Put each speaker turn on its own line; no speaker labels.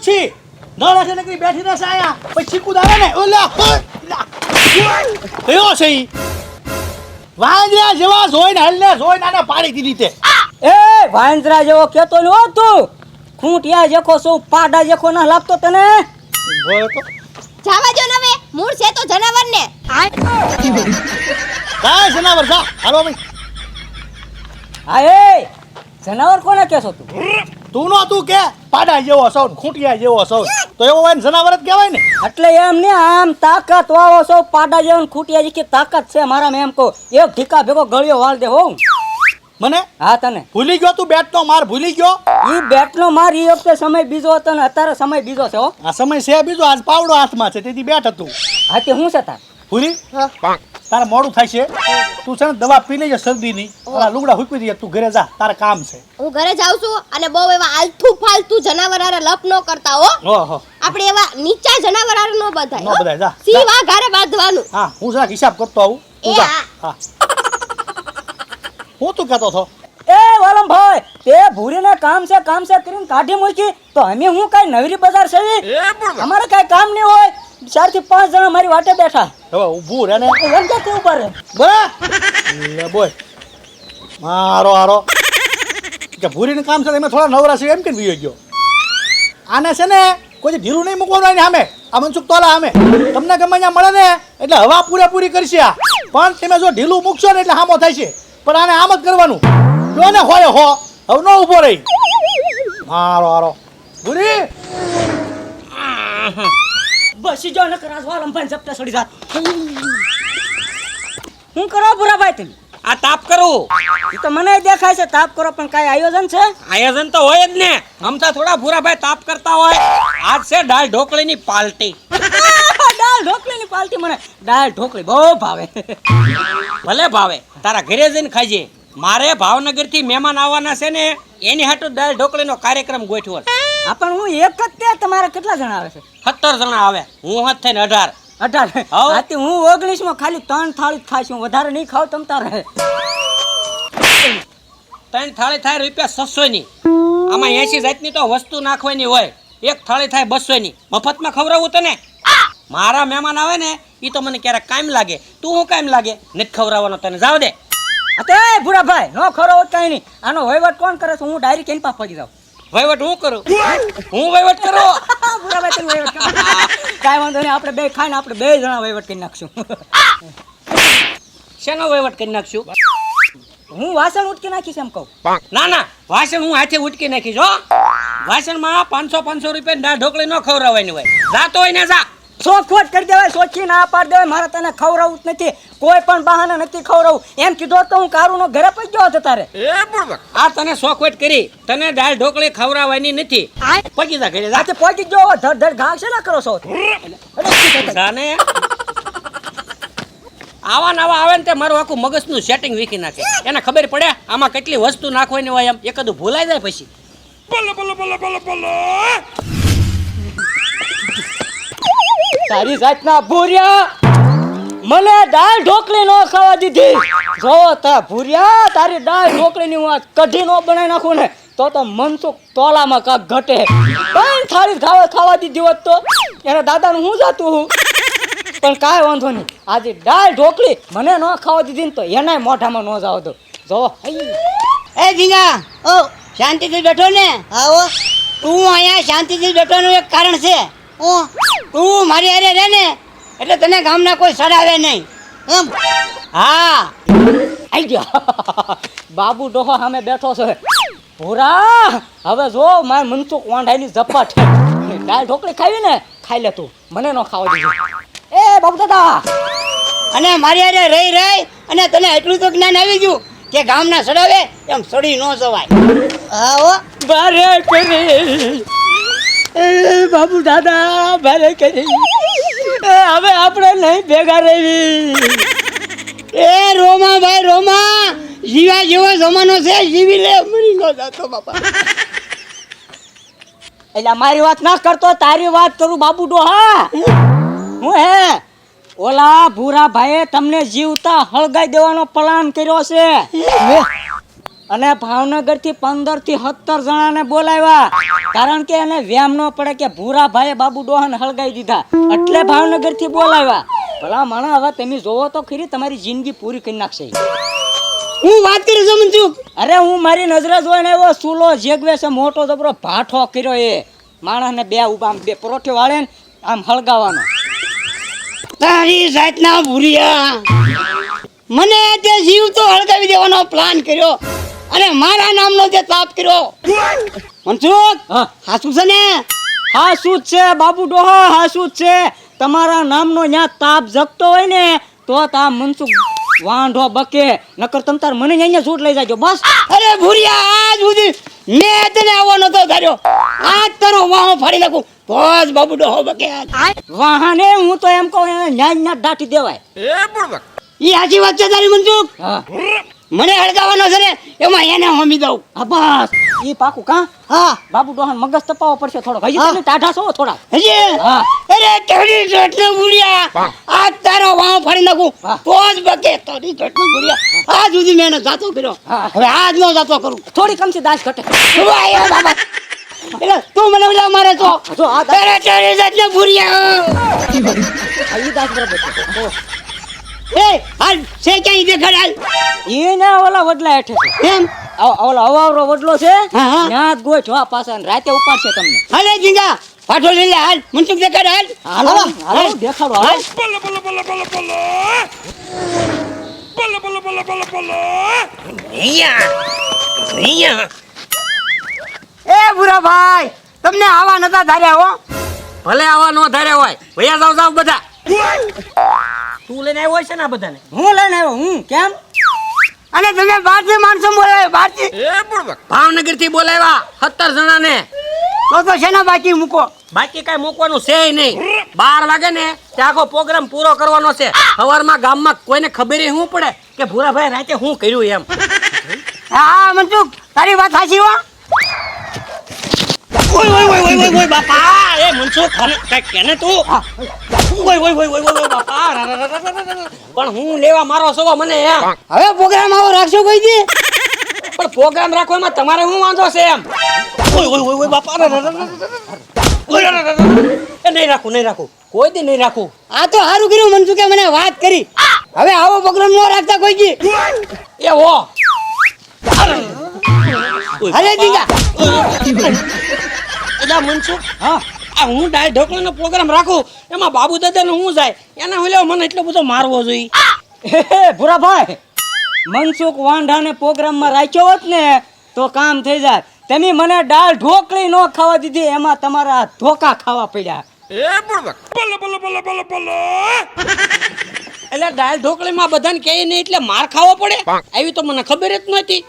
છી ન રાખે નકરી બેઠી રહેશે આયા પછી ચીકુ આવે ને ઓલા કયો છે ઈ વાંદરા જેવા જોઈને હલને જોઈને આને પાડી દીધી તે
એ વાંદરા જેવો કેતો ન હો તું ખૂંટિયા જેખો શું પાડા જેખો ના લાગતો તને
બોલો તો
જાવા જો નવે મૂળ છે તો જનાવર ને
કાય જનાવર જા હાલો ભાઈ
હા એ જનાવર કોને કેસો
તું નો તું કે પાડા જેવો છો ખૂંટિયા જેવો છો તો એવો હોય ને જનાવર જ કહેવાય ને
એટલે એમ ને આમ તાકાત વાળો છો પાડા જેવો ને ખૂંટિયા જેવી તાકાત છે મારામાં એમ કહો એક ઢીકા ભેગો ગળિયો વાળ દે હોઉં
મને
હા તને
ભૂલી ગયો તું બેટ નો માર ભૂલી ગયો
ઈ બેટનો માર ઈ વખતે સમય બીજો હતો ને અત્યારે સમય બીજો છે હો
આ સમય છે બીજો આજ પાવડો હાથમાં છે તેથી બેટ હતું
હા તે હું છે તાર
ભૂલી તારે મોડું થાય છે તું છે ને દવા પી લેજે શરદીની ઓલા લુગડા હુકવી દે તું ઘરે જા તારે કામ છે
હું ઘરે જાઉં છું અને બહુ એવા આલતુ ફાલતુ જનાવર આરે લપ ન કરતા હો
ઓહો
આપણે એવા નીચા જનાવર આરે નો બધાય
નો બધાય જા
સીવા ઘરે બાંધવાનું
હા હું જરાક હિસાબ કરતો આવું તું
એ
જા
હા.
હા હું તું કહેતો હતો
એ વાલમ ભાઈ તે ભૂરીને કામ છે કરીને કાઢી મૂકી તો અમે હું કઈ નવરી બજાર છે અમારે કઈ કામ નહીં હોય 4 થી 5 જણા મારી વાટે બેઠા
હવે ઊભું રહે ને
વંજા તે ઉભા રહે
બરાબર લે બોય મારો હારો કે ભૂરીને કામ છે એમાં થોડા નવરા છે એમ કે વિયો ગયો આને છે ને કોઈ ઢીલું નહીં મૂકવાનું આને સામે આ મનસુખ તોલા સામે તમને ગમે ત્યાં મળે ને એટલે હવા પૂરેપૂરી કરશે આ પણ તમે જો ઢીલું મૂકશો ને એટલે હામો થાય છે પણ આને આમ જ કરવાનું જો ને હોય હો હવે ન ઊભો રહી મારો હારો ભૂરી
બસી જો ન કરાસ વાલમ ભાઈ જપતા છોડી જાત હું કરો બુરા ભાઈ તમે
આ તાપ કરું
ઈ તો મને દેખાય છે તાપ કરો પણ કાઈ આયોજન છે
આયોજન તો હોય જ ને આમતા થોડા ભૂરાભાઈ તાપ કરતા હોય આજ છે દાળ ઢોકળીની પાર્ટી
દાળ ઢોકળીની પાર્ટી મને દાળ ઢોકળી બહુ ભાવે
ભલે ભાવે તારા ઘરે જઈને ખાજે મારે ભાવનગર થી મહેમાન આવવાના છે ને એની હાટુ દાળ ઢોકળીનો કાર્યક્રમ ગોઠવ્યો છે.
આ પણ હું એક જ તે તમારે કેટલા જણા આવે છે
17 જણા આવે હું હાથ થઈને 18
18 આથી હું 19 માં ખાલી 3 થાળી જ ખાઈશ હું વધારે નહીં ખાવ તમ તારે
3 થાળી થાય ₹600 ની આમાં 80 જાતની તો વસ્તુ નાખવાની હોય એક થાળી થાય 200 ની મફતમાં ખવડાવું તને મારા મહેમાન આવે ને ઈ તો મને ક્યારેક કામ લાગે તું હું કામ લાગે નથી ખવડાવવાનો તને જાવ દે
અતે ભૂરા ભાઈ નો ખરો કાઈ નહીં આનો વહીવટ કોણ કરે છે હું ડાયરેક્ટ એની પાસે પડી જાઉં
વહીવટ હું કરું હું વહીવટ કરો
ભૂરા ભાઈ તમે વહીવટ કરો કાઈ વાંધો નહીં આપણે બે ખાઈને આપણે બે જણા વહીવટ કરી નાખશું
શેનો વહીવટ કરી નાખશું
હું વાસણ ઉટકી નાખીશ એમ કહું
ના ના વાસણ હું હાથે ઉટકી નાખીશ હો વાસણમાં 500 રૂપિયા દાળ ઢોકળી ન ખવડાવવાની હોય જાતો હોય ને જા
શોખવટ કરી દેવાય સોચી ના પાડ દેવાય મારે તને ખવડાવવું જ નથી કોઈ પણ બહાને નથી ખવડાવવું એમ કીધો તો હું કારુનો ઘરે પડી ગયો હતો તારે
આ તને શોખવટ કરી તને દાળ ઢોકળી ખવડાવવાની નથી પગી જા ઘરે
રાતે પહોંચી ગયો ધડ ધડ ઘા છે ના કરો છો
જાને આવા નવા આવે ને તે મારું આખું મગજનું સેટિંગ વીખી નાખે એને ખબર પડે આમાં કેટલી વસ્તુ નાખવાની હોય એમ એકદું ભૂલાઈ જાય પછી
તારી જાતના ભૂરિયા મને દાળ ઢોકળી નો ખાવા દીધી જો તા ભૂરિયા તારી દાળ ઢોકળીની હું કઢી નો બનાવી નાખું ને તો મનસુખ તોલામાં કાક ઘટે પણ થાળી ખાવા દીધી હોત તો એના દાદાનું હું જાતું હું પણ કાંઈ વાંધો નહીં આજે દાળ ઢોકળી મને ન ખાવા દીધી ને તો એનાય મોઢામાં ન જાવ દો જો
એ જીંગા ઓ શાંતિથી બેઠો ને આવો તું અહીંયા શાંતિથી બેઠોનું એક કારણ છે તું મારી હારે રહે ને એટલે તને ગામના કોઈ સડાવે નહીં એમ હા
આઈ ગયો બાબુ ડોહો સામે બેઠો છે પૂરા હવે જો માર મનસુખ વાંઢાઈની ઝપાટ દાળ ઢોકળી ખાવી ને ખાઈ લે તું મને ન ખાવા દીધી એ બાબુ દાદા
અને મારી હારે રહી રહી અને તને એટલું તો જ્ઞાન આવી ગયું કે ગામના સડાવે એમ સડી ન જવાય આવો
બારે કરી બાબુ દાદા બારે કરી હવે આપણે નહીં ભેગા રહેવી
એ રોમા ભાઈ રોમા જીવા જેવો જમાનો છે જીવી લે મરી ન જાતો બાપા
એટલે મારી વાત ના કરતો તારી વાત કરું બાબુ ડોહા હું હે ઓલા ભૂરા ભાઈએ તમને જીવતા હળગાઈ દેવાનો પ્લાન કર્યો છે અને ભાવનગર થી 15 થી 17 જણાને બોલાવ્યા કારણ કે એને વ્યામ ન પડે કે ભૂરા ભાઈએ બાબુ ડોહાને હળગાવી દીધા એટલે ભાવનગર થી બોલાવ્યા. ભલા માણા, હવે તમે જોવો તો ખરી, તમારી જિંદગી પૂરી કરી નાખશે.
હું વાત કરી છું મનસુખ.
અરે હું મારી નજરે જોઈને એવો ચૂલો જેગવે છે, મોટો જબરો ભાઠો કર્યો. એ માણસને બે ઉભા આમ બે પરોઠે વાળે ને આમ હળગાવાનો.
તારી જાતના ભૂરિયા, મને તે જીવ તો હળગાવી દેવાનો પ્લાન કર્યો અને મારા નામનો જે તાપ કર્યો. મનસુખ,
હા.
હાસુ છે ને?
હા શું જ છે બાબુ ડોહા, હા શું જ છે. તમારા નામનો ન્યા તાપ જગતો હોય ને તો તા મનસુખ વાંઢો બકે, નકર તમ તાર મને અહીંયા છૂટ લઈ જાજો બસ.
અરે ભૂરિયા, આજ સુધી મેં તને આવો નતો ધાર્યો. આજ તારો વાહો ફાડી નાખું બસ બાબુ ડોહો બકે.
વાહને હું તો એમ કહું એને ન્યા ન્યા દાટી દેવાય.
ઈ સાચી વાત છે તારી મનસુખ.
હા
મને હળગાવાનો છે ને એમાં એને હમી દઉં.
હા બસ ઈ પાકું કા.
હા
બાબુ ડોહાને મગજ તપાવવો પડશે થોડો. હજી તમે ટાઢા છો થોડા.
હજી?
હા.
અરે તારી જાતના ભૂરિયા, આજ તારો વાહો ફાડી નાખું
હા.
તો જ બકે. તારી જાતના ભૂરિયા, આજ સુધી મેં એને જાતો કર્યો,
હા.
હવે આજ નો જાતો કરું.
થોડી કમસી દાસ ઘટે.
શું આયો બાબા? એટલે તું મને ઓલા મારે છો?
જો આ દાસ
અરે તારી જાતના ભૂરિયા.
ઈ દાસ બરાબર છે.
એ હાલ છે ક્યાંય દેખાડ હાલ.
ઈ ને ઓલા વડલા હેઠે છે.
એમ?
ઓલો અવાવરો વડલો છે
હા, હા.
ન્યા જ ગોઠ વા પાછા ને રાતે ઉપાડશે તમને.
હાલે જીંગા, પાઠો લઈ લે હાલ. મનસુખ દેખાડ હાલ.
હાલો હાલો દેખાડો હાલ.
એ ભૂરા ભાઈ, તમને આવા નતા ધાર્યા હો.
ભલે આવા નો ધાર્યા હોય, ભૈયા જાવ જાવ બધા. તું લઈને આવ્યો છે ને આ બધાને?
હું લઈને આવ્યો હું. કેમ?
અને તમે બહારથી માણસો બોલાવે, બહારથી
ભાવનગર થી બોલાવ્યા 17 જણાને.
તો શેના બાકી મૂકો.
બાકી કઈ મૂકવાનું છે નહીં. 12 વાગે ને ત્યાં આખો પ્રોગ્રામ પૂરો કરવાનો છે. સવારમાં ગામમાં કોઈને ખબર શું પડે કે ભૂરાભાઈ રાતે શું કર્યું એમ.
હા મનસુખ, તારી વાત સાચી હો.
ઓય ઓય ઓય ઓય ઓય બાપા, એ મનસુખ કઈ કેને તું? ઓય ઓય ઓય ઓય ઓય બાપા, પણ હું લેવા મારો છો મને એમ.
હવે પ્રોગ્રામ આવો રાખશો કોઈ દી?
પણ પ્રોગ્રામ રાખવામાં તમારે શું વાંધો છે એમ? ઓય ઓય ઓય ઓય બાપા, એ નહીં રાખું નહીં રાખું, કોઈ દી નહીં રાખું.
આ તો સારું કર્યું મનસુખે મને વાત કરી. હવે આવો પ્રોગ્રામ ન રાખતા કોઈ દી.
એ હો
હાલે જીંગા.
એટલે મનસુખ,
હા
આ હું ડાય ઢોકળાનો પ્રોગ્રામ રાખું એમાં બાબુ દાદાને હું જાય એને હું મને એટલો બધો મારવો જોઈએ?
ભૂરાભાઈ, મનસુખ વાંઢાને પ્રોગ્રામમાં રાખ્યો હોત ને તો કામ થઈ જાય. તમે મને દાળ ઢોકળી નો ખાવા દીધી, એમાં તમારા ધોકા ખાવા પડ્યા.
એટલે દાળ ઢોકળીમાં બધાને કહે નહીં એટલે માર ખાવો પડે આવી તો મને ખબર જ નથી.